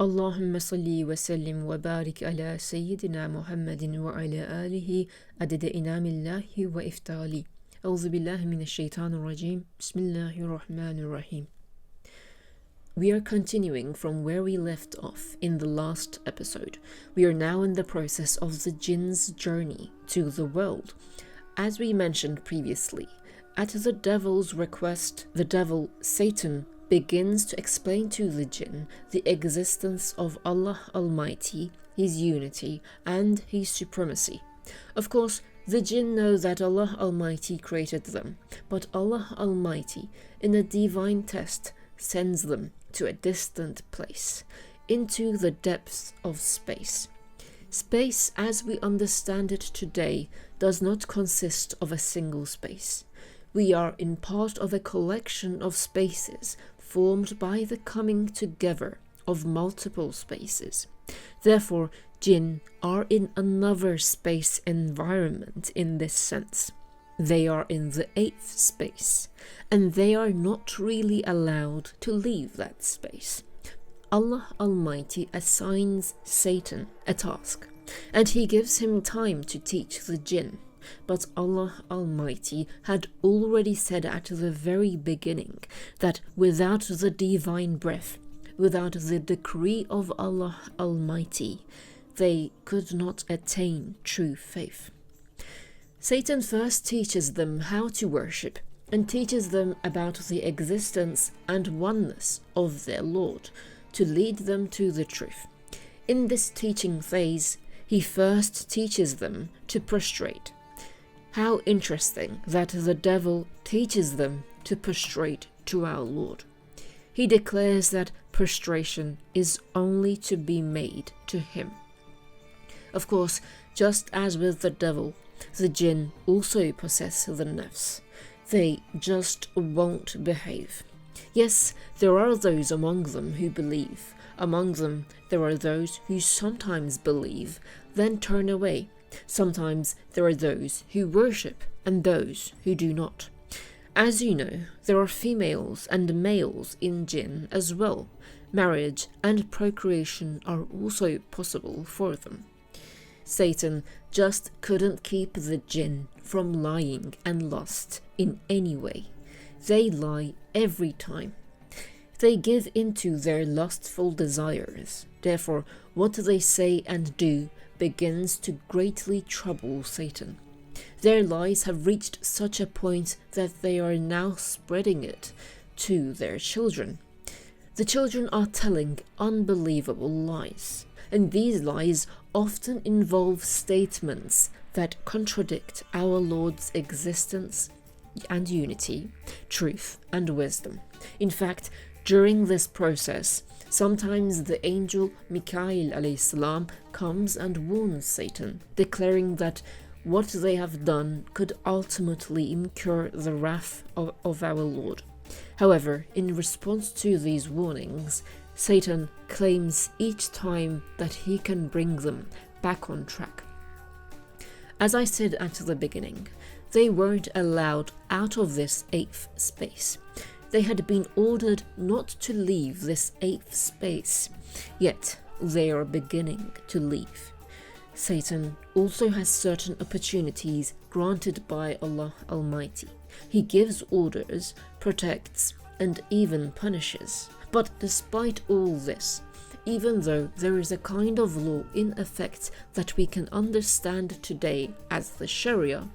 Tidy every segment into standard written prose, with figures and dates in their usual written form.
Allahumma salli wa sallim wa barik ala Sayyidina Muhammadin wa ala alihi adada inamillahi wa iftali. A'udhu billahi minash shaitanir rajim. Bismillahirrahmanirrahim. We are continuing from where we left off in the last episode. We are now in the process of the jinn's journey to the world. As we mentioned previously, at the devil's request, the devil, Satan, begins to explain to the jinn the existence of Allah Almighty, His unity, and His supremacy. Of course, the jinn know that Allah Almighty created them, but Allah Almighty, in a divine test, sends them to a distant place, into the depths of space. Space, as we understand it today, does not consist of a single space. We are in part of a collection of spaces formed by the coming together of multiple spaces. Therefore, jinn are in another space environment in this sense. They are in the eighth space, and they are not really allowed to leave that space. Allah Almighty assigns Satan a task, and He gives him time to teach the jinn. But Allah Almighty had already said at the very beginning that without the divine breath, without the decree of Allah Almighty, they could not attain true faith. Satan first teaches them how to worship and teaches them about the existence and oneness of their Lord to lead them to the truth. In this teaching phase, he first teaches them to prostrate. How interesting that the devil teaches them to prostrate to our Lord. He declares that prostration is only to be made to Him. Of course, just as with the devil, the jinn also possess the nafs. They just won't behave. Yes, there are those among them who believe. Among them, there are those who sometimes believe, then turn away. Sometimes there are those who worship and those who do not. As you know, there are females and males in jinn as well. Marriage and procreation are also possible for them. Satan just couldn't keep the jinn from lying and lust in any way. They lie every time. They give into their lustful desires. Therefore, what they say and do begins to greatly trouble Satan. Their lies have reached such a point that they are now spreading it to their children. The children are telling unbelievable lies, and these lies often involve statements that contradict our Lord's existence and unity, truth and wisdom. In fact, during this process, sometimes the angel Mikael alayhi comes and warns Satan, declaring that what they have done could ultimately incur the wrath of our Lord. However, in response to these warnings, Satan claims each time that he can bring them back on track. As I said at the beginning, they weren't allowed out of this eighth space. They had been ordered not to leave this eighth space, yet they are beginning to leave. Satan also has certain opportunities granted by Allah Almighty. He gives orders, protects, and even punishes. But despite all this, even though there is a kind of law in effect that we can understand today as the Sharia,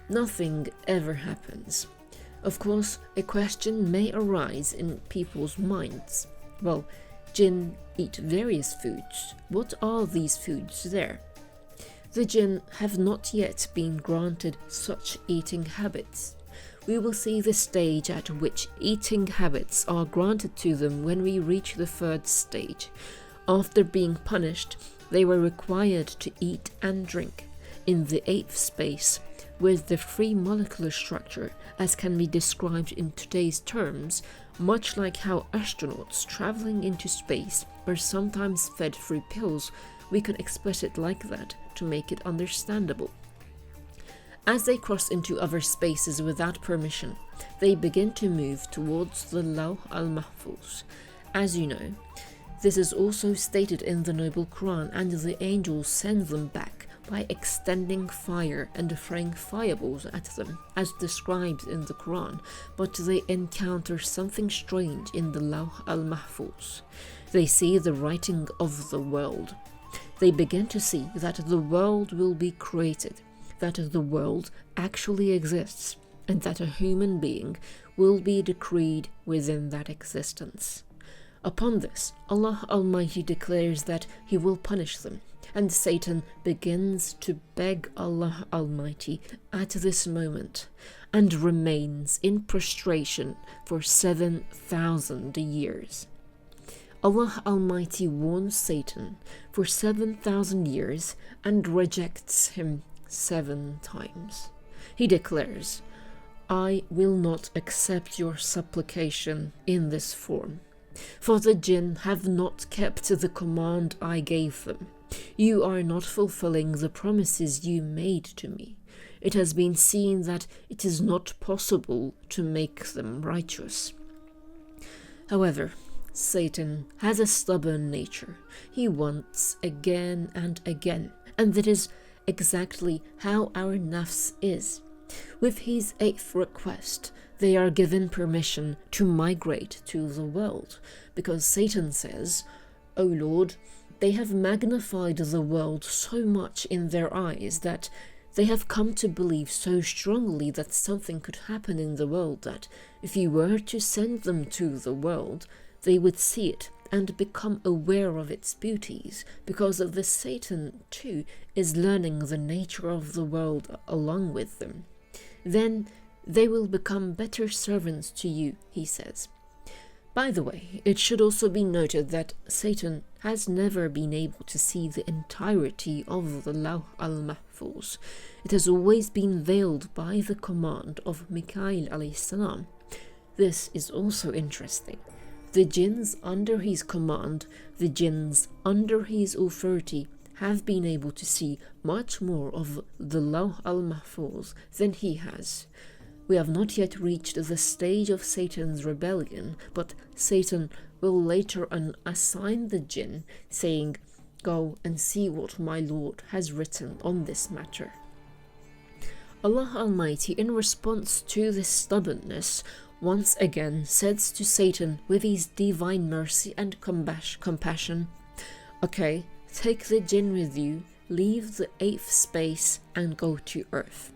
nothing ever happens. Of course, a question may arise in people's minds. Well, jinn eat various foods. What are these foods there? The jinn have not yet been granted such eating habits. We will see the stage at which eating habits are granted to them when we reach the third stage. After being punished, they were required to eat and drink. In the eighth space, with the free molecular structure as can be described in today's terms, much like how astronauts traveling into space are sometimes fed through pills, we can express it like that to make it understandable. As they cross into other spaces without permission, they begin to move towards the Lawh al-Mahfuz. As you know, This is also stated in the Noble Quran, and the angels send them back by extending fire and throwing fireballs at them, as described in the Quran, but they encounter something strange in the Lawh al-Mahfuz. They see the writing of the world. They begin to see that the world will be created, that the world actually exists, and that a human being will be decreed within that existence. Upon this, Allah Almighty declares that He will punish them, and Satan begins to beg Allah Almighty at this moment, and remains in prostration for 7,000 years. Allah Almighty warns Satan for 7,000 years and rejects him 7 times. He declares, "I will not accept your supplication in this form, for the Jinn have not kept the command I gave them. You are not fulfilling the promises you made to me. It has been seen that it is not possible to make them righteous." However, Satan has a stubborn nature. He wants again and again, and that is exactly how our nafs is. With his 8th request, they are given permission to migrate to the world, because Satan says, "O Lord, they have magnified the world so much in their eyes that they have come to believe so strongly that something could happen in the world that, if you were to send them to the world, they would see it and become aware of its beauties, because of this Satan too is learning the nature of the world along with them. Then they will become better servants to you," he says. By the way, it should also be noted that Satan has never been able to see the entirety of the Lawh al-Mahfuz. It has always been veiled by the command of Mikail alayhi salam. This is also interesting. The jinns under his command, the jinns under his authority, have been able to see much more of the Lawh al-Mahfuz than he has. We have not yet reached the stage of Satan's rebellion, but Satan will later on assign the jinn, saying, "Go and see what my Lord has written on this matter." Allah Almighty, in response to this stubbornness, once again says to Satan with his divine mercy and compassion, "Okay, take the jinn with you, leave the 8th space and go to earth.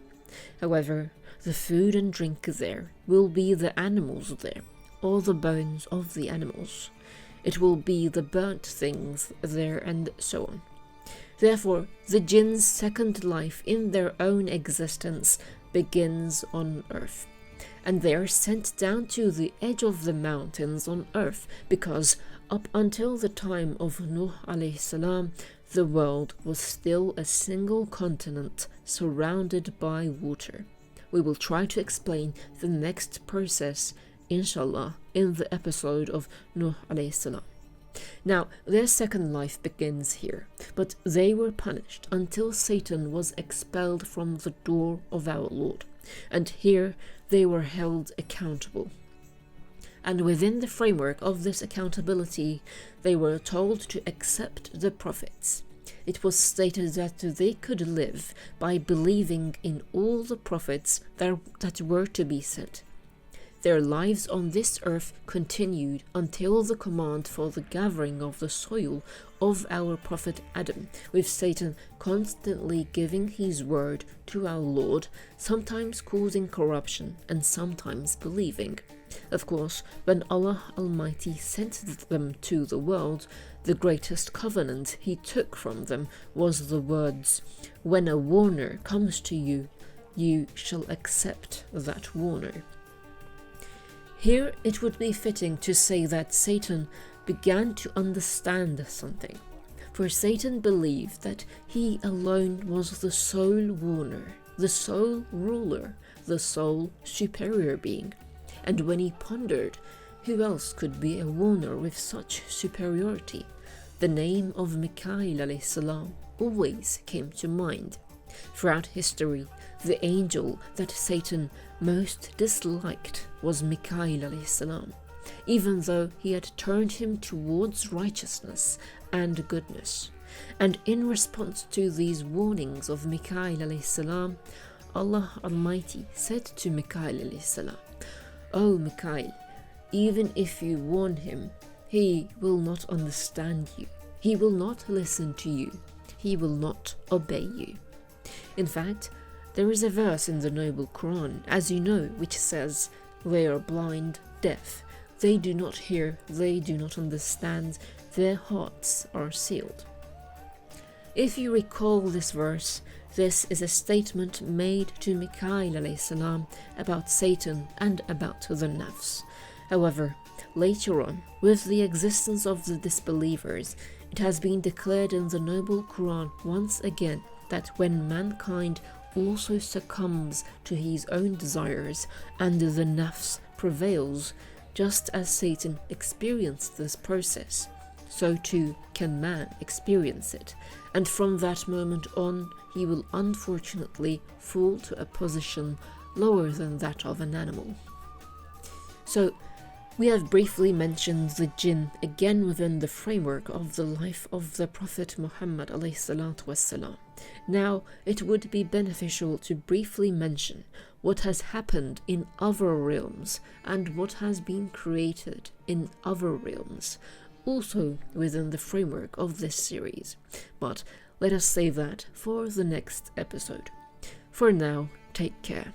However, the food and drink there will be the animals there, or the bones of the animals. It will be the burnt things there, and so on." Therefore, the jinn's second life in their own existence begins on earth, and they are sent down to the edge of the mountains on earth, because up until the time of Nuh alayhi salam, the world was still a single continent surrounded by water. We will try to explain the next process, inshallah, in the episode of Nuh alayhi salam. Now, their second life begins here, but they were punished until Satan was expelled from the door of our Lord, and here they were held accountable. And within the framework of this accountability, they were told to accept the prophets. It was stated that they could live by believing in all the prophets that were to be sent. Their lives on this earth continued until the command for the gathering of the soil of our Prophet Adam, with Satan constantly giving his word to our Lord, sometimes causing corruption and sometimes believing. Of course, when Allah Almighty sent them to the world, the greatest covenant He took from them was the words, "When a warner comes to you, you shall accept that warner." Here it would be fitting to say that Satan began to understand something, for Satan believed that he alone was the sole warner, the sole ruler, the sole superior being. And when he pondered who else could be a warner with such superiority, the name of Mikail alayhi salam always came to mind. Throughout history, the angel that Satan most disliked was Mikail alayhi salam, even though he had turned him towards righteousness and goodness. And in response to these warnings of Mikail alayhi salam, Allah Almighty said to Mikail alayhi salam, "O Mikail, even if you warn him, he will not understand you. He will not listen to you. He will not obey you." In fact, there is a verse in the noble Quran, as you know, which says, "They are blind, deaf. They do not hear, they do not understand. Their hearts are sealed." If you recall this verse, this is a statement made to Mikail alayhi salam about Satan and about the nafs. However, later on, with the existence of the disbelievers, it has been declared in the noble Quran once again that when mankind also succumbs to his own desires and the nafs prevails, just as Satan experienced this process, so too can man experience it, and from that moment on he will unfortunately fall to a position lower than that of an animal. So, we have briefly mentioned the jinn again within the framework of the life of the Prophet Muhammad ﷺ. Now, it would be beneficial to briefly mention what has happened in other realms and what has been created in other realms, also within the framework of this series. But let us save that for the next episode. For now, take care.